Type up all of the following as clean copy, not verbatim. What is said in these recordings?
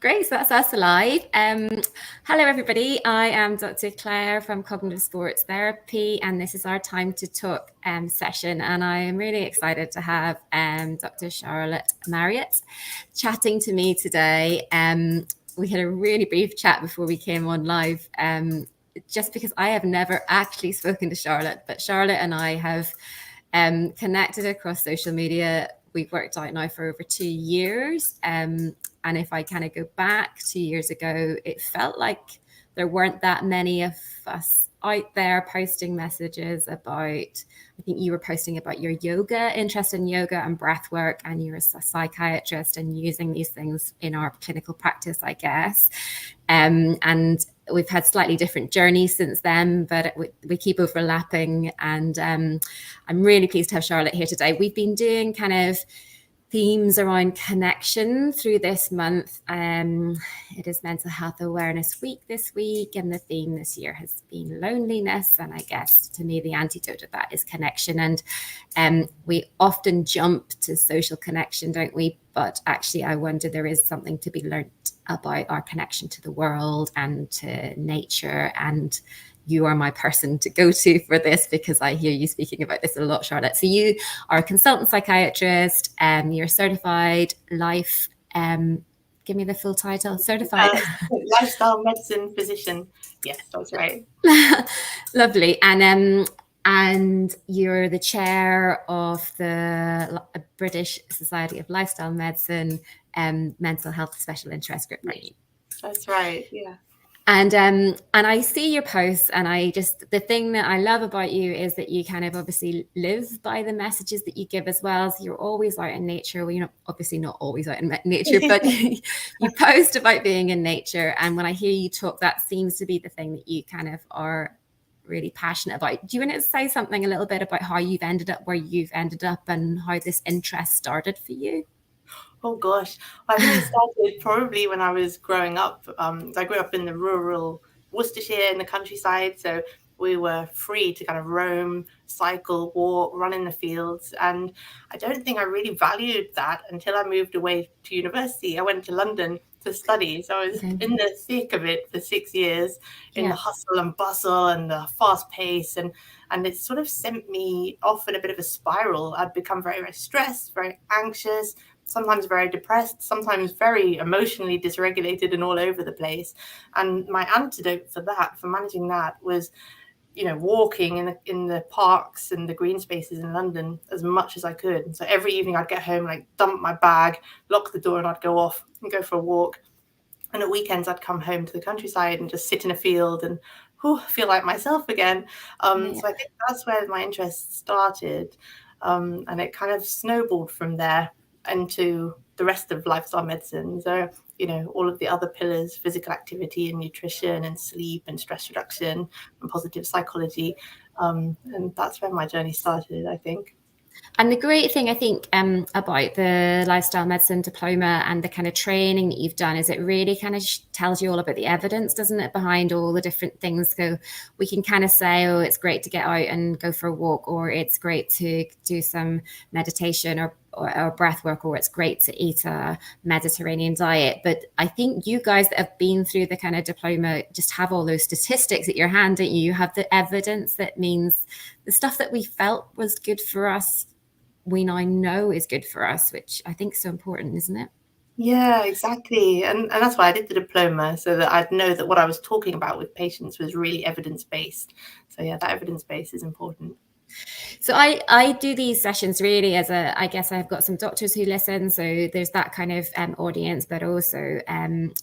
Great, so that's us live. Hello everybody, I am Dr Claire from Cognitive Sports Therapy, and this is our Time to Talk session, and I am really excited to have Dr Charlotte Marriott chatting to me today. We had a really brief chat before we came on live, just because I have never actually spoken to Charlotte, but Charlotte and I have connected across social media. We've worked out now for over 2 years. And if I kind of go back 2 years ago, it felt like there weren't that many of us out there posting messages about, I think you were posting about your yoga, interest in yoga and breath work, and you're a psychiatrist and using these things in our clinical practice, I guess. And we've had slightly different journeys since then, but we keep overlapping. And I'm really pleased to have Charlotte here today. We've been doing kind of themes around connection through this month. It is Mental Health Awareness Week this week, and the theme this year has been loneliness. And I guess to me, the antidote of that is connection. And we often jump to social connection, don't we? But actually, I wonder there is something to be learned about our connection to the world and to nature. And you are my person to go to for this, because I hear you speaking about this a lot, Charlotte. So you are a consultant psychiatrist, you're certified life, give me the full title, certified lifestyle medicine physician. Yes, that's right. Lovely. And you're the chair of the British Society of Lifestyle Medicine Mental Health Special Interest Group, right? That's right, yeah. And I see your posts, and the thing that I love about you is that you kind of obviously live by the messages that you give as well. So you're always out in nature. Well, you're obviously not always out in nature, but you post about being in nature. And when I hear you talk, that seems to be the thing that you kind of are really passionate about. Do you want to say something a little bit about how you've ended up where you've ended up and how this interest started for you? Oh gosh, I really started probably when I was growing up. I grew up in the rural Worcestershire in the countryside, so we were free to kind of roam, cycle, walk, run in the fields. And I don't think I really valued that until I moved away to university. I went to London to study, so I was in the thick of it for 6 years, in the hustle and bustle and the fast pace, and it sort of sent me off in a bit of a spiral. I'd become very, very stressed, very anxious, sometimes very depressed, sometimes very emotionally dysregulated and all over the place. And my antidote for that, for managing that, was, walking in the parks and the green spaces in London as much as I could. So every evening I'd get home, like dump my bag, lock the door, and I'd go off and go for a walk. And at weekends I'd come home to the countryside and just sit in a field and feel like myself again. So I think that's where my interest started. And it kind of snowballed from there into the rest of lifestyle medicine. So, all of the other pillars, physical activity and nutrition and sleep and stress reduction and positive psychology. And that's where my journey started, I think. And the great thing, I think, about the lifestyle medicine diploma and the kind of training that you've done is it really kind of tells you all about the evidence, doesn't it, behind all the different things. So we can kind of say, oh, it's great to get out and go for a walk, or it's great to do some meditation or breath work, or it's great to eat a Mediterranean diet. But I think you guys that have been through the kind of diploma just have all those statistics at your hand, don't you? You have the evidence that means the stuff that we felt was good for us, we now know is good for us, which I think is so important, isn't it? Yeah, exactly. And that's why I did the diploma, so that I'd know that what I was talking about with patients was really evidence-based. So yeah, that evidence base is important. So I do these sessions really as I guess I've got some doctors who listen, so there's that kind of audience, but also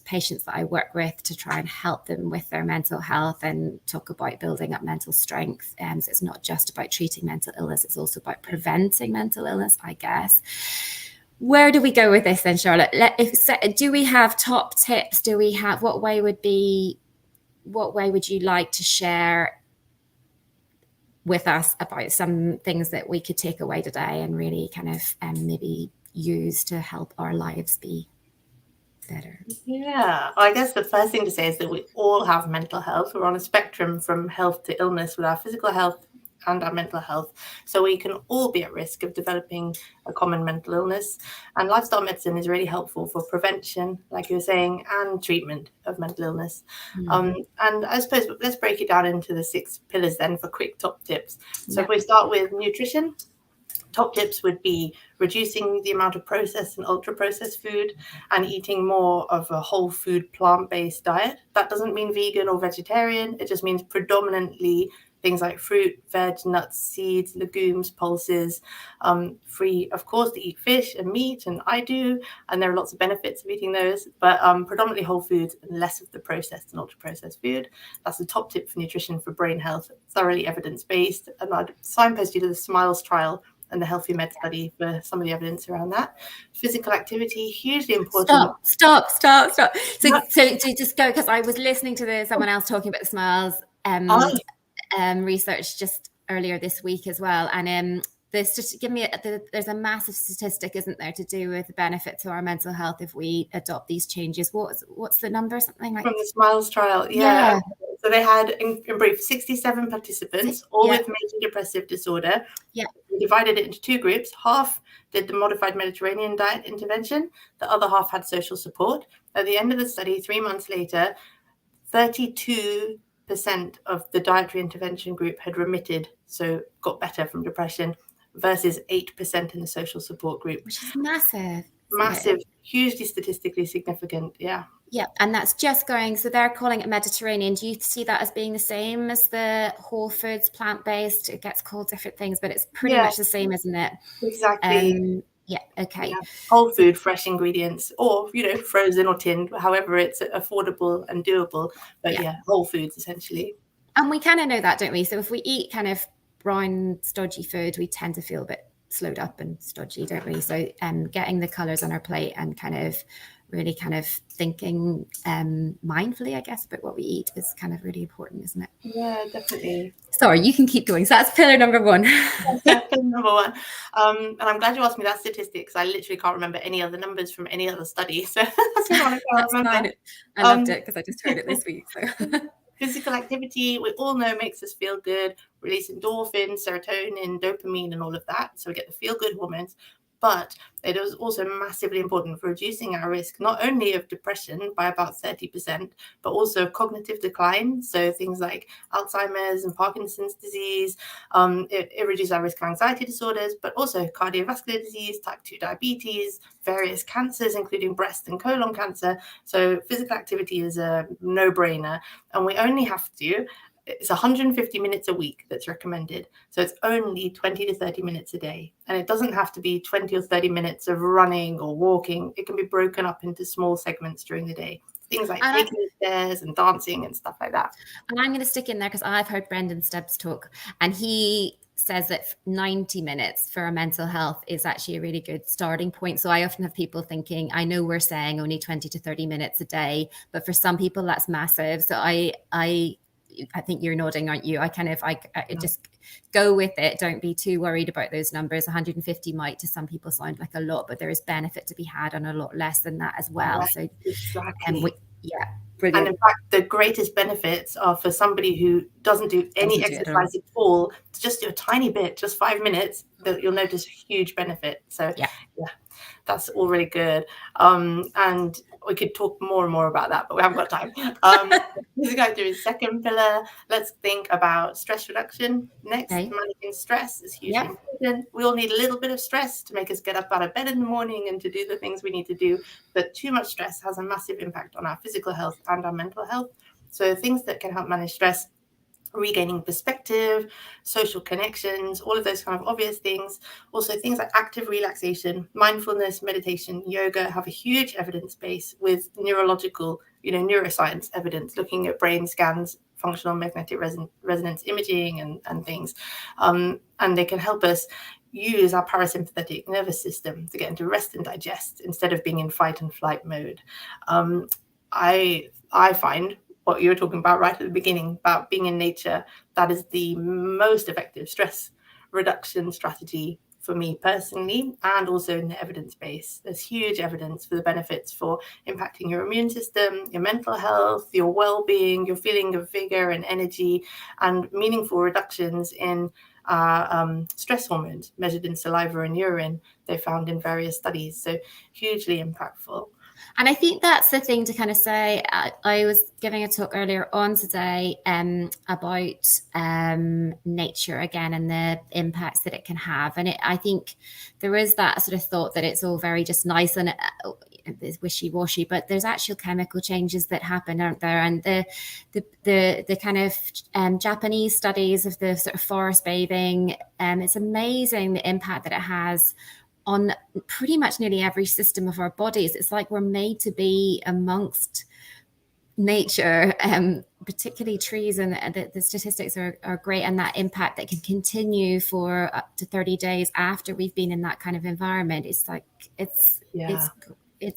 patients that I work with to try and help them with their mental health and talk about building up mental strength. So it's not just about treating mental illness, it's also about preventing mental illness, I guess. Where do we go with this then, Charlotte? Do we have top tips? What way would you like to share with us about some things that we could take away today and really kind of maybe use to help our lives be better? Yeah, well, I guess the first thing to say is that we all have mental health. We're on a spectrum from health to illness with our physical health and our mental health. So we can all be at risk of developing a common mental illness. And lifestyle medicine is really helpful for prevention, like you were saying, and treatment of mental illness. And I suppose let's break it down into the 6 pillars then for quick top tips. So if we start with nutrition, top tips would be reducing the amount of processed and ultra-processed food and eating more of a whole food plant-based diet. That doesn't mean vegan or vegetarian. It just means predominantly things like fruit, veg, nuts, seeds, legumes, pulses, free, of course, to eat fish and meat, and I do, and there are lots of benefits of eating those, but predominantly whole foods and less of the processed and ultra-processed food. That's the top tip for nutrition for brain health, thoroughly evidence-based, and I'd signpost you to the SMILES trial and the Healthy Med study for some of the evidence around that. Physical activity, hugely important. Stop. So just go, because I was listening to someone else talking about the SMILES research just earlier this week as well, and there's a massive statistic, isn't there, to do with the benefit to our mental health if we adopt these changes. What's the number? Something like from the SMILES trial. Yeah. So they had, in brief, 67 participants, all with major depressive disorder. Yeah. We divided it into 2 groups. Half did the modified Mediterranean diet intervention. The other half had social support. At the end of the study, 3 months later, 32% of the dietary intervention group had remitted, so got better from depression, versus 8% in the social support group. Which is massive. Massive, hugely statistically significant, yeah. Yeah, and that's just going, so they're calling it Mediterranean. Do you see that as being the same as the whole foods, plant-based? It gets called different things, but it's pretty much the same, isn't it? Exactly. Okay. Yeah. Whole food, fresh ingredients, or, frozen or tinned, however it's affordable and doable. But whole foods, essentially. And we kind of know that, don't we? So if we eat kind of brown, stodgy food, we tend to feel a bit slowed up and stodgy, don't we? So getting the colours on our plate and really thinking mindfully, I guess, about what we eat is kind of really important, isn't it? Yeah, definitely. Sorry, you can keep going. So that's pillar number 1. Pillar number 1. And I'm glad you asked me that statistic, because I literally can't remember any other numbers from any other study. So that's what I can't remember. Fine. I loved it because I just heard it this week. So. Physical activity, we all know, makes us feel good, release endorphins, serotonin, dopamine, and all of that. So we get the feel-good hormones. But it is also massively important for reducing our risk, not only of depression by about 30%, but also of cognitive decline. So things like Alzheimer's and Parkinson's disease. It reduces our risk of anxiety disorders, but also cardiovascular disease, type 2 diabetes, various cancers, including breast and colon cancer. So physical activity is a no-brainer. And we only have to, it's 150 minutes a week that's recommended. So it's only 20 to 30 minutes a day. And it doesn't have to be 20 or 30 minutes of running or walking. It can be broken up into small segments during the day. Things like taking the stairs and dancing and stuff like that. And I'm going to stick in there because I've heard Brendan Stubbs talk, and he says that 90 minutes for our mental health is actually a really good starting point. So I often have people thinking, I know we're saying only 20 to 30 minutes a day, but for some people that's massive. So I think you're nodding, aren't you? I just go with it. Don't be too worried about those numbers. 150 might to some people sound like a lot, but there is benefit to be had on a lot less than that as well. Right. So exactly. Brilliant. And in fact, the greatest benefits are for somebody who doesn't do any exercise at all, to just do a tiny bit, just 5 minutes, that you'll notice a huge benefit. So yeah, that's all really good. And we could talk more and more about that, but we haven't got time. Let's go through the second pillar. Let's think about stress reduction next. Managing stress is hugely important. We all need a little bit of stress to make us get up out of bed in the morning and to do the things we need to do. But too much stress has a massive impact on our physical health and our mental health. So things that can help manage stress: regaining perspective, social connections, all of those kind of obvious things. Also things like active relaxation, mindfulness, meditation, yoga have a huge evidence base with neurological, neuroscience evidence, looking at brain scans, functional magnetic resonance imaging and things. And they can help us use our parasympathetic nervous system to get into rest and digest instead of being in fight and flight mode. I find what you were talking about right at the beginning about being in nature, that is the most effective stress reduction strategy for me personally, and also in the evidence base. There's huge evidence for the benefits for impacting your immune system, your mental health, your well-being, your feeling of vigor and energy, and meaningful reductions in our stress hormones measured in saliva and urine, they found in various studies. So hugely impactful. And I think that's the thing to kind of say. I was giving a talk earlier on today about nature again and the impacts that it can have. And I think there is that sort of thought that it's all very just nice and it's wishy-washy, but there's actual chemical changes that happen, aren't there? And the kind of Japanese studies of the sort of forest bathing, it's amazing the impact that it has on pretty much nearly every system of our bodies. It's like we're made to be amongst nature, particularly trees, and the statistics are great, and that impact that can continue for up to 30 days after we've been in that kind of environment. It's like it's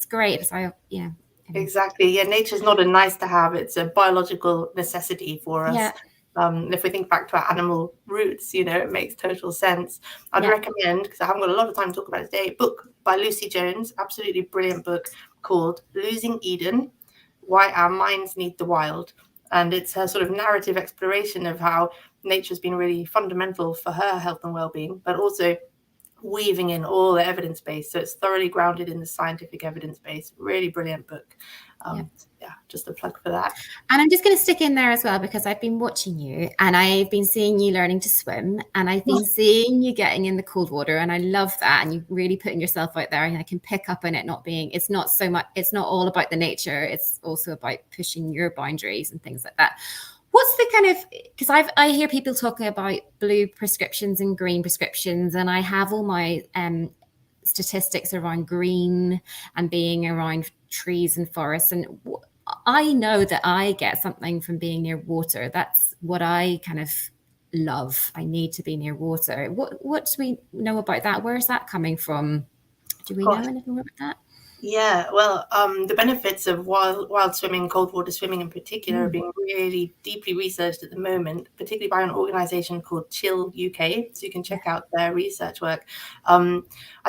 great. So yeah. Exactly. Yeah, nature's not a nice to have, it's a biological necessity for us. If we think back to our animal roots, it makes total sense. I'd recommend, because I haven't got a lot of time to talk about it today, a book by Lucy Jones, absolutely brilliant book called Losing Eden, Why Our Minds Need the Wild. And it's her sort of narrative exploration of how nature's been really fundamental for her health and well-being, but also weaving in all the evidence base, so it's thoroughly grounded in the scientific evidence base. Really brilliant book. Just a plug for that. And I'm just going to stick in there as well, because I've been watching you and I've been seeing you learning to swim, and I've been seeing you getting in the cold water, and I love that. And you're really putting yourself out there, and I can pick up on it not being, it's not all about the nature, it's also about pushing your boundaries and things like that. What's the kind of, because I hear people talking about blue prescriptions and green prescriptions, and I have all my statistics around green and being around trees and forests, and I know that I get something from being near water. That's what I kind of love. I need to be near water. What do we know about that? Where is that coming from? Do we know anything about that? Yeah, well, the benefits of wild swimming, cold water swimming in particular, are being really deeply researched at the moment, particularly by an organisation called Chill UK. So you can check out their research work. I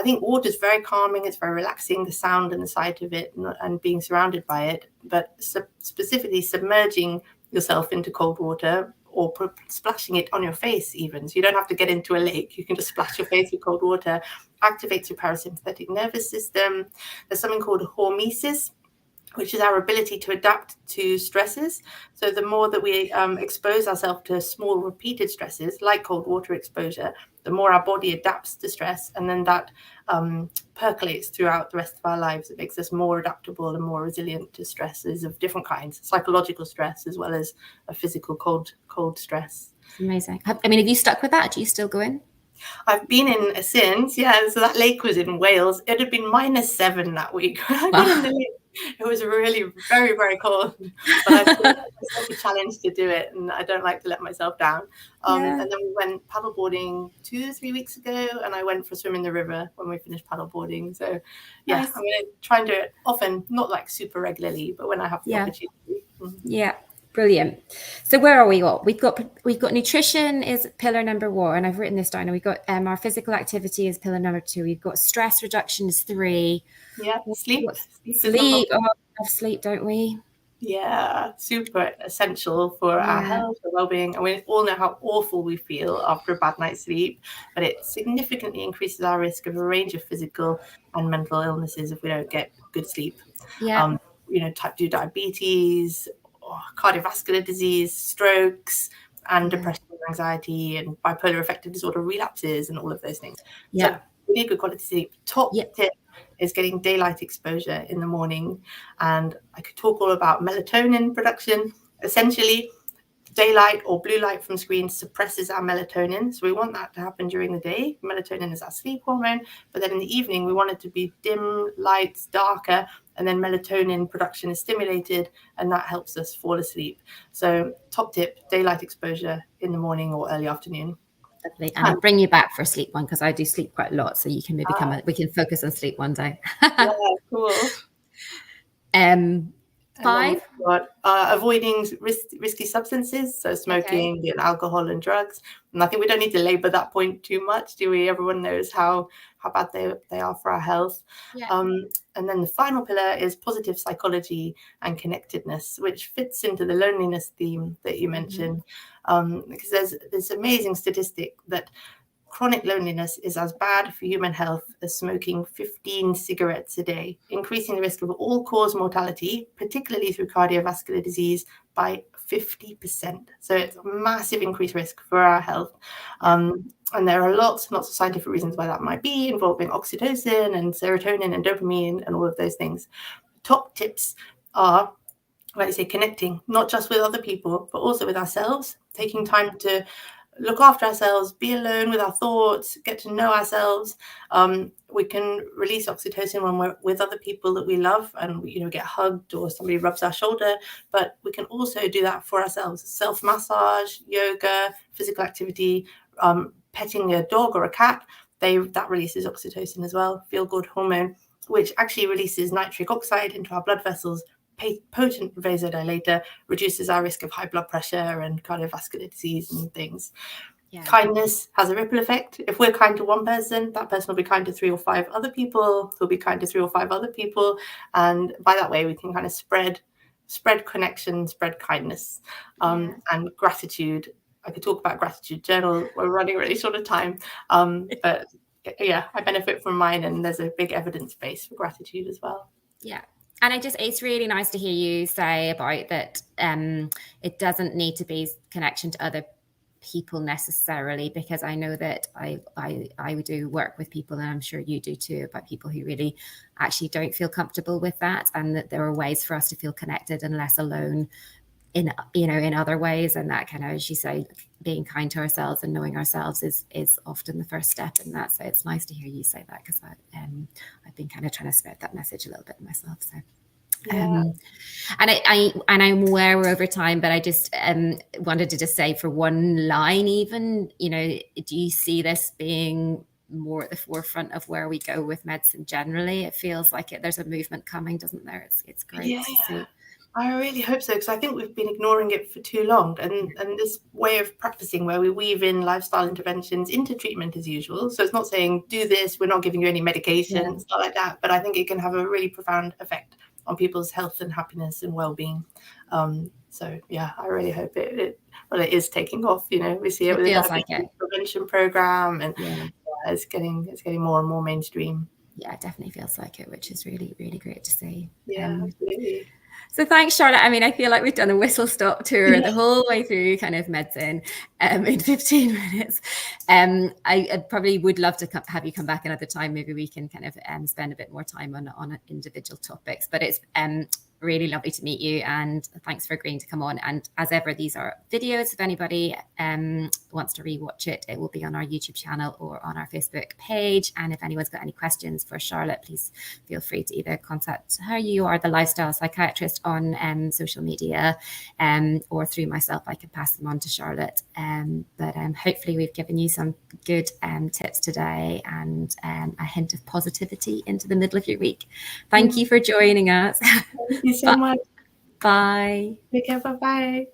think water is very calming. It's very relaxing, the sound and the sight of it, and being surrounded by it. But specifically submerging yourself into cold water, or splashing it on your face even. So you don't have to get into a lake. You can just splash your face with cold water. Activates your parasympathetic nervous system. There's something called hormesis, which is our ability to adapt to stresses. So the more that we expose ourselves to small repeated stresses, like cold water exposure, the more our body adapts to stress, and then that percolates throughout the rest of our lives. It makes us more adaptable and more resilient to stresses of different kinds, psychological stress as well as a physical cold stress. It's amazing. Have you stuck with that? Do you still go in? I've been in since, yeah. So that lake was in Wales. It had been -7 that week. It was really very, very cold. But I feel like a challenge to do it, and I don't like to let myself down. And then we went paddleboarding 2-3 weeks ago, and I went for a swim in the river when we finished paddleboarding. So yeah, nice. I'm going to try and do it often, not like super regularly, but when I have the opportunity. Yeah. Brilliant. So where are we at? We've got nutrition is pillar number 1, and I've written this down. And we've got our physical activity is pillar number 2. We've got stress reduction is 3. Yeah, sleep. Sleep. Oh, we love sleep, don't we? Yeah, super essential for our health and well-being. And we all know how awful we feel after a bad night's sleep, but it significantly increases our risk of a range of physical and mental illnesses if we don't get good sleep. Yeah. Type 2 diabetes, cardiovascular disease, strokes, and depression and anxiety, and bipolar affective disorder relapses, and all of those things. So we need good quality sleep. Top tip is getting daylight exposure in the morning. And I could talk all about melatonin production. Essentially, daylight or blue light from screens suppresses our melatonin. So we want that to happen during the day. Melatonin is our sleep hormone. But then in the evening, we want it to be dim lights, darker, and then melatonin production is stimulated, and that helps us fall asleep. So top tip, daylight exposure in the morning or early afternoon. Lovely. And I'll bring you back for a sleep one, because I do sleep quite a lot. So you can maybe we can focus on sleep one day. Yeah, cool. And then 5. we've got avoiding risky substances, so smoking and alcohol and drugs. And I think we don't need to labor that point too much, do we? Everyone knows how bad they are for our health. Yeah. And then the final pillar is positive psychology and connectedness, which fits into the loneliness theme that you mentioned. Because there's this amazing statistic that chronic loneliness is as bad for human health as smoking 15 cigarettes a day, increasing the risk of all-cause mortality, particularly through cardiovascular disease, by 50%. So it's a massive increased risk for our health. And there are lots and lots of scientific reasons why that might be, involving oxytocin and serotonin and dopamine and all of those things. Top tips are, like I say, connecting, not just with other people, but also with ourselves, taking time to look after ourselves, be alone with our thoughts, get to know ourselves. We can release oxytocin when we're with other people that we love and we, get hugged or somebody rubs our shoulder, but we can also do that for ourselves. Self-massage, yoga, physical activity, petting a dog or a cat, that releases oxytocin as well, feel-good hormone, which actually releases nitric oxide into our blood vessels, potent vasodilator, reduces our risk of high blood pressure and cardiovascular disease and things. Kindness has a ripple effect. If we're kind to one person, that person will be kind to 3 or 5 other people, who'll be kind to 3 or 5 other people. And by that way, we can kind of spread connection, spread kindness, and gratitude. I could talk about gratitude journal. We're running really short of time. But yeah, I benefit from mine, and there's a big evidence base for gratitude as well. Yeah. And it's really nice to hear you say about that. It doesn't need to be connection to other people necessarily, because I know that I do work with people, and I'm sure you do too, about people who really actually don't feel comfortable with that, and that there are ways for us to feel connected and less alone in other ways. And that kind of, as you say, being kind to ourselves and knowing ourselves is often the first step in that. So it's nice to hear you say that, because I've been kind of trying to spread that message a little bit myself. So and I'm aware we're over time, but I just wanted to just say, for one line, even, do you see this being more at the forefront of where we go with medicine generally? It feels like there's a movement coming, doesn't there? It's great to see. I really hope so, because I think we've been ignoring it for too long. And this way of practicing where we weave in lifestyle interventions into treatment as usual. So it's not saying, do this, we're not giving you any medication, stuff like that. But I think it can have a really profound effect on people's health and happiness and well-being. So yeah, I really hope it is taking off. We see it with the diabetes prevention program, and it's getting more and more mainstream. Yeah, it definitely feels like it, which is really, really great to see. Yeah, absolutely. So thanks, Charlotte. I mean, I feel like we've done a whistle-stop tour the whole way through kind of medicine in 15 minutes. I probably would love to have you come back another time. Maybe we can kind of spend a bit more time on individual topics. But it's really lovely to meet you, and thanks for agreeing to come on. And as ever, these are videos. If anybody wants to rewatch it, it will be on our YouTube channel or on our Facebook page. And if anyone's got any questions for Charlotte, please feel free to either contact her, you or the lifestyle psychiatrist, on social media, or through myself. I can pass them on to Charlotte. But hopefully we've given you some good tips today, and a hint of positivity into the middle of your week. Thank you for joining us. Thank you so much. Bye. Take care. Bye-bye.